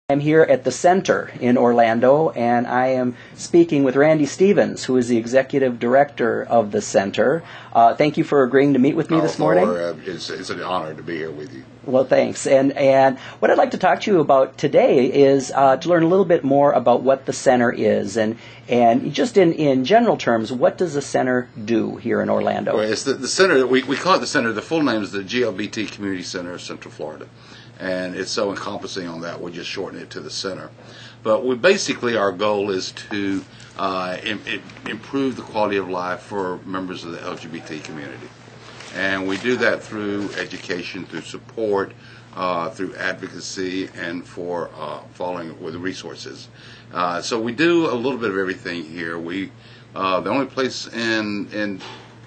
I'm here at the Center in Orlando, and I am speaking with Randy Stevens, who is the Executive Director of the Center. Thank you for agreeing to meet with me this morning. It's an honor to be here with you. Well, thanks. And what I'd like to talk to you about today is to learn a little bit more about what the Center is, and just in general terms, what does the Center do here in Orlando? Well, it's the Center. We call it the Center. The full name is the GLBT Community Center of Central Florida. And it's so encompassing on that, we just shorten it to the Center. But our goal is to improve the quality of life for members of the LGBT community. And we do that through education, through support, through advocacy, and for following with resources. So we do a little bit of everything here. We the only place in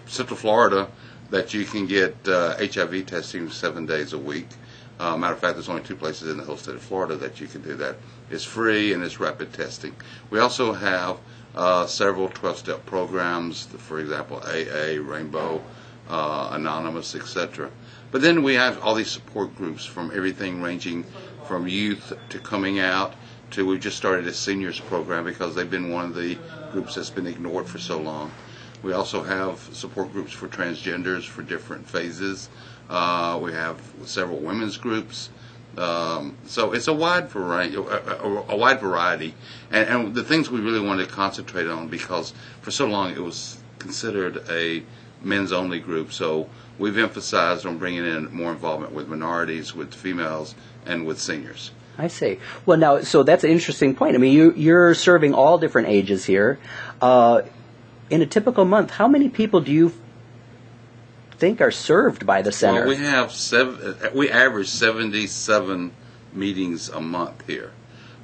Central Florida that you can get HIV testing 7 days a week. Matter of fact, there's only 2 places in the whole state of Florida that you can do that. It's free and it's rapid testing. We also have several 12-step programs, for example, AA, Rainbow, Anonymous, etc. But then we have all these support groups from everything ranging from youth to coming out to we've just started a seniors program because they've been one of the groups that's been ignored for so long. We also have support groups for transgenders for different phases. We have several women's groups. So it's a wide variety. And the things we really wanted to concentrate on, because for so long it was considered a men's only group. So we've emphasized on bringing in more involvement with minorities, with females, and with seniors. I see. Well, now, so that's an interesting point. I mean, you're serving all different ages here. In a typical month, how many people do you think are served by the Center? Well, we average 77 meetings a month here.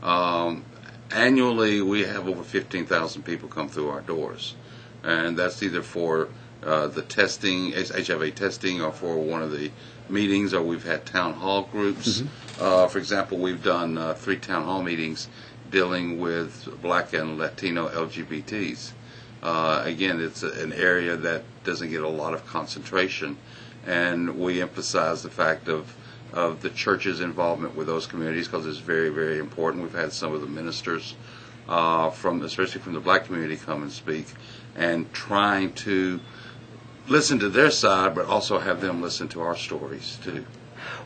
Annually, we have over 15,000 people come through our doors, and that's either for the testing, HIV testing, or for one of the meetings, or we've had town hall groups. Mm-hmm. For example, we've done 3 town hall meetings dealing with Black and Latino LGBTs. Again, it's an area that doesn't get a lot of concentration, and we emphasize the fact of the church's involvement with those communities because it's very, very important. We've had some of the ministers, especially from the Black community, come and speak, and trying to listen to their side, but also have them listen to our stories too.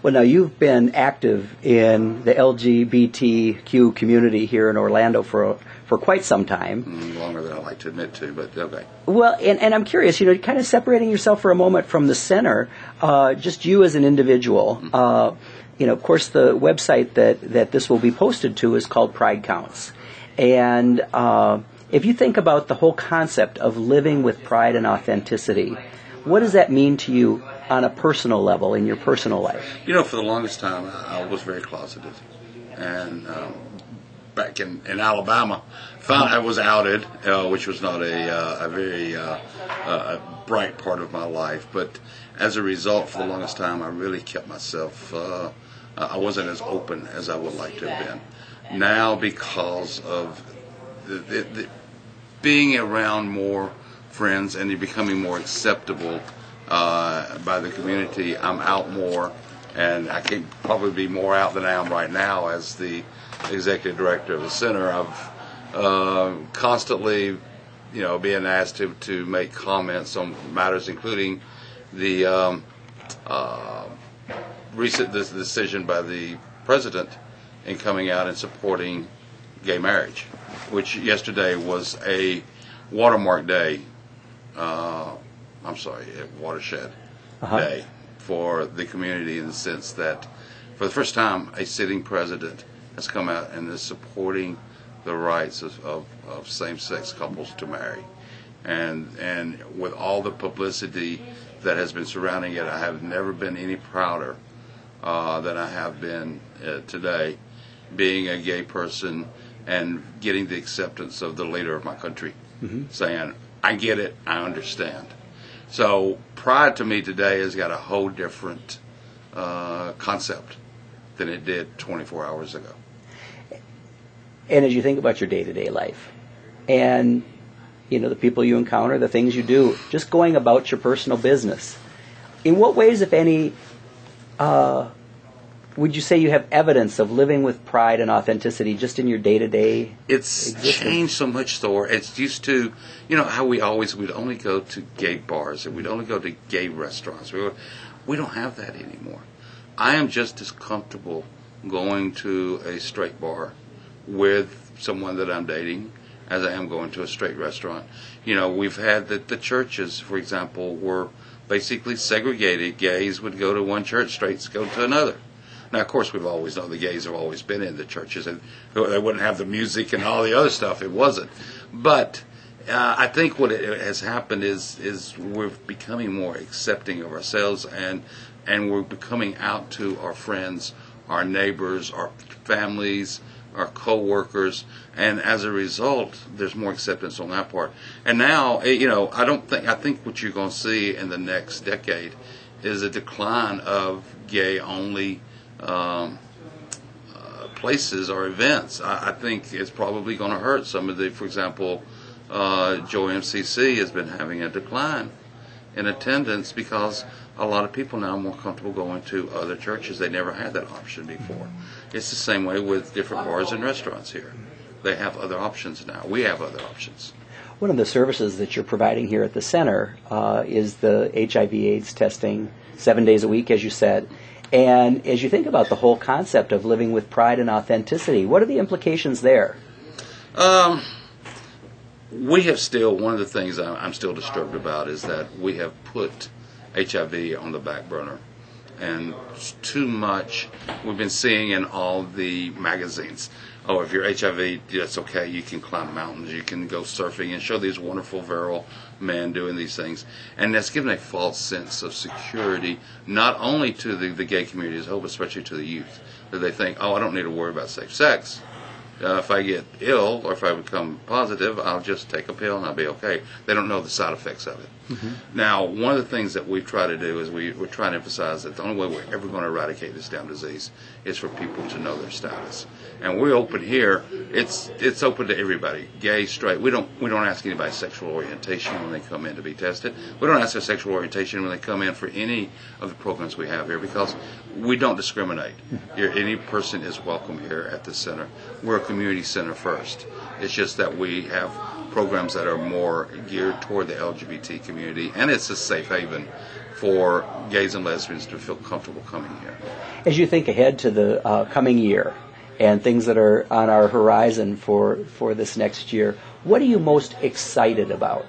Well, now, you've been active in the LGBTQ community here in Orlando for quite some time. Longer than I like to admit to, but okay. Well, and I'm curious, kind of separating yourself for a moment from the Center, just you as an individual. Of course, the website that this will be posted to is called Pride Counts. And if you think about the whole concept of living with pride and authenticity, what does that mean to you on a personal level, in your personal life? For the longest time, I was very closeted. And back in Alabama, I was outed, which was not a very bright part of my life. But as a result, for the longest time, I really kept myself, I wasn't as open as I would like to have been. Now, because of the being around more friends and becoming more acceptable by the community, I'm out more, and I can probably be more out than I am right now as the executive director of the Center. I've constantly, being asked to make comments on matters, including the recent decision by the president in coming out and supporting gay marriage, which yesterday was a watermark day. Watershed day for the community, in the sense that for the first time a sitting president has come out and is supporting the rights of same-sex couples to marry. And with all the publicity that has been surrounding it, I have never been any prouder than I have been today, being a gay person and getting the acceptance of the leader of my country, saying, I get it, I understand. So pride to me today has got a whole different concept than it did 24 hours ago. And as you think about your day-to-day life and, the people you encounter, the things you do, just going about your personal business, in what ways, if any, would you say you have evidence of living with pride and authenticity just in your day-to-day It's existence? changed so much, Thor. It's used to, how we'd only go to gay bars and we'd only go to gay restaurants. We don't have that anymore. I am just as comfortable going to a straight bar with someone that I'm dating as I am going to a straight restaurant. We've had the churches, for example, were basically segregated. Gays would go to one church, straights go to another. Now, of course, we've always known the gays have always been in the churches, and they wouldn't have the music and all the other stuff. It wasn't. But I think what has happened is we're becoming more accepting of ourselves, and we're becoming out to our friends, our neighbors, our families, our co-workers, and as a result, there's more acceptance on that part. And now, I think what you're going to see in the next decade is a decline of gay-only places or events. I think it's probably going to hurt some of for example, Joy MCC has been having a decline in attendance because a lot of people now are more comfortable going to other churches. They never had that option before. It's the same way with different bars and restaurants here. They have other options now. We have other options. One of the services that you're providing here at the center is the HIV/AIDS testing 7 days a week, as you said. And as you think about the whole concept of living with pride and authenticity, what are the implications there? We have still, one of the things I'm still disturbed about is that we have put HIV on the back burner. And too much, we've been seeing in all the magazines, if you're HIV, that's okay, you can climb mountains, you can go surfing, and show these wonderful, virile men doing these things. And that's given a false sense of security, not only to the gay community as a whole, but especially to the youth, that they think, I don't need to worry about safe sex. If I get ill or if I become positive, I'll just take a pill and I'll be okay. They don't know the side effects of it. Mm-hmm. Now, one of the things that we've tried to do is we're trying to emphasize that the only way we're ever going to eradicate this damn disease is for people to know their status. And we're open here. It's open to everybody, gay, straight. We don't ask anybody's sexual orientation when they come in to be tested. We don't ask their sexual orientation when they come in for any of the programs we have here because we don't discriminate. Any person is welcome here at the center. We're a community center first. It's just that we have programs that are more geared toward the LGBT community, and it's a safe haven for gays and lesbians to feel comfortable coming here. As you think ahead to the coming year and things that are on our horizon for this next year, what are you most excited about?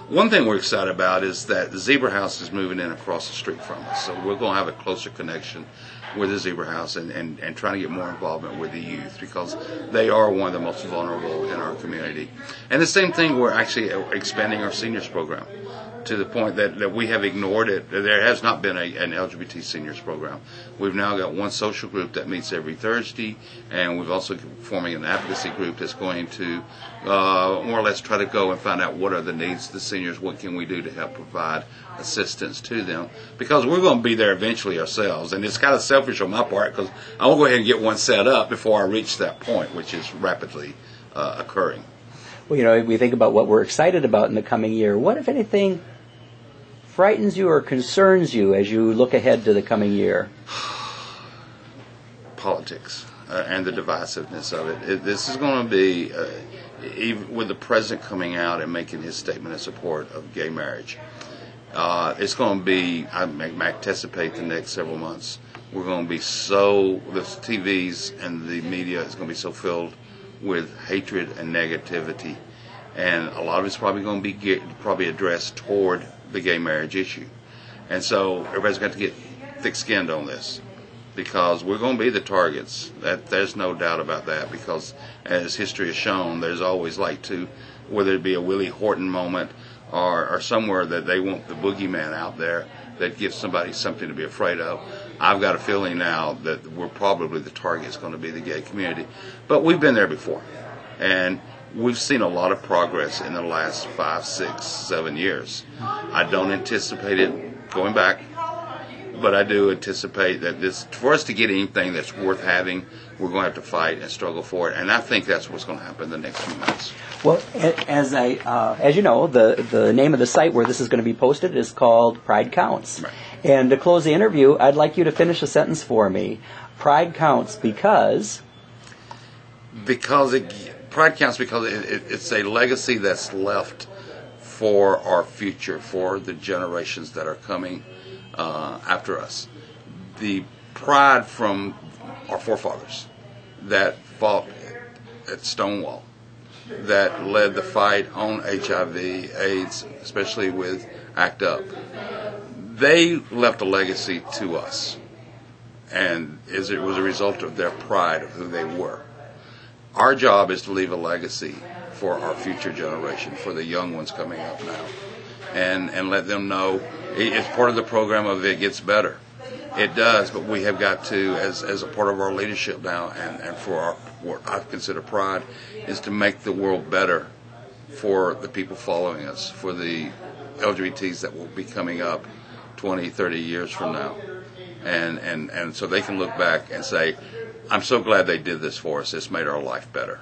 One thing we're excited about is that the Zebra House is moving in across the street from us, so we're going to have a closer connection with the Zebra House and trying to get more involvement with the youth because they are one of the most vulnerable in our community. And the same thing, we're actually expanding our seniors program to the point that we have ignored it. There has not been an LGBT seniors program. We've now got one social group that meets every Thursday, and we've also forming an advocacy group that's going to more or less try to go and find out what are the needs of the seniors, what can we do to help provide assistance to them, because we're going to be there eventually ourselves. And it's kind of selfish on my part because I want to go ahead and get one set up before I reach that point, which is rapidly occurring. Well, we think about what we're excited about in the coming year. What, if anything, frightens you or concerns you as you look ahead to the coming year? Politics and the divisiveness of it. This is going to be, even with the president coming out and making his statement in support of gay marriage, it's going to be, I anticipate the next several months, we're going to be the TVs and the media is going to be so filled with hatred and negativity. And a lot of it's probably going to be addressed toward the gay marriage issue. And so everybody's got to get thick-skinned on this because we're going to be the targets. There's no doubt about that because as history has shown, there's always whether it be a Willie Horton moment or somewhere that they want the boogeyman out there that gives somebody something to be afraid of. I've got a feeling now that we're probably the target is going to be the gay community. But we've been there before. And we've seen a lot of progress in the last 5, 6, 7 years. I don't anticipate it going back, but I do anticipate that for us to get anything that's worth having, we're going to have to fight and struggle for it. And I think that's what's going to happen in the next few months. Well, as you know, the name of the site where this is going to be posted is called Pride Counts. Right. And to close the interview, I'd like you to finish a sentence for me. Pride counts because pride counts because it's a legacy that's left for our future, for the generations that are coming after us. The pride from our forefathers that fought at Stonewall, that led the fight on HIV, AIDS, especially with ACT UP. They left a legacy to us, and it was a result of their pride of who they were. Our job is to leave a legacy for our future generation, for the young ones coming up now, and let them know it's part of the program of It Gets Better. It does, but we have got to, as a part of our leadership now, and for what I consider pride, is to make the world better for the people following us, for the LGBTs that will be coming up 20, 30 years from now. And so they can look back and say, I'm so glad they did this for us. It's made our life better.